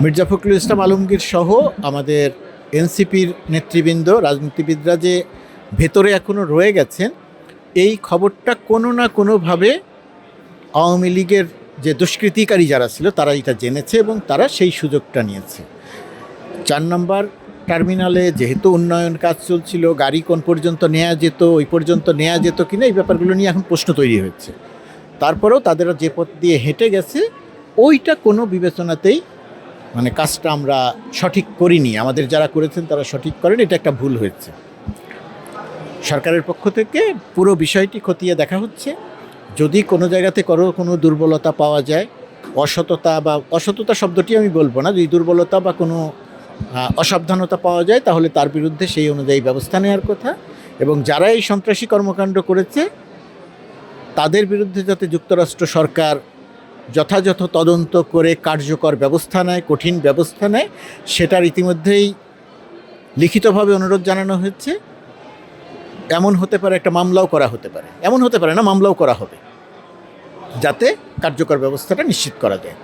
মির্জা ফখরুল ইসলাম আলমগীর সহ আমাদের এনসিপির নেতৃবৃন্দ, রাজনীতিবিদরা যে ভেতরে এখনও রয়ে গেছেন, এই খবরটা কোনো না কোনোভাবে আওয়ামী লীগের যে দুষ্কৃতিকারী যারা ছিল তারা এটা জেনেছে এবং তারা সেই সুযোগটা নিয়েছে। 4 নম্বর টার্মিনালে যেহেতু উন্নয়ন কাজ চলছিল, গাড়ি কোন পর্যন্ত নেওয়া যেত, ওই পর্যন্ত নেওয়া যেত কিনা, এই ব্যাপারগুলো নিয়ে এখন প্রশ্ন তৈরি হয়েছে। তারপরেও তাদের যে পথ দিয়ে হেঁটে গেছে ওইটা কোনো বিবেচনাতেই কাজটা আমরা সঠিক করিনি, আমাদের যারা করেছেন তারা সঠিক করেন, এটা একটা ভুল হয়েছে। সরকারের পক্ষ থেকে পুরো বিষয়টি খতিয়ে দেখা হচ্ছে। যদি কোনো জায়গাতে কোনো দুর্বলতা পাওয়া যায়, অসততা শব্দটি আমি বলবো না, যদি দুর্বলতা বা কোনো অসাবধানতা পাওয়া যায় তাহলে তার বিরুদ্ধে সেই অনুযায়ী ব্যবস্থা নেওয়ার কথা। এবং যারা এই সন্ত্রাসী কর্মকাণ্ড করেছে তাদের বিরুদ্ধে যাতে যুক্তরাষ্ট্র সরকার যথাযথ তদন্ত করে কার্যকর ব্যবস্থা নেয়, কঠিন ব্যবস্থা নেয়, সেটার ইতিমধ্যেই লিখিতভাবে অনুরোধ জানানো হয়েছে। এমন হতে পারে একটা মামলাও করা হতে পারে, এমন হতে পারে না, মামলাও করা হবে, যাতে কার্যকর ব্যবস্থাটা নিশ্চিত করা যায়।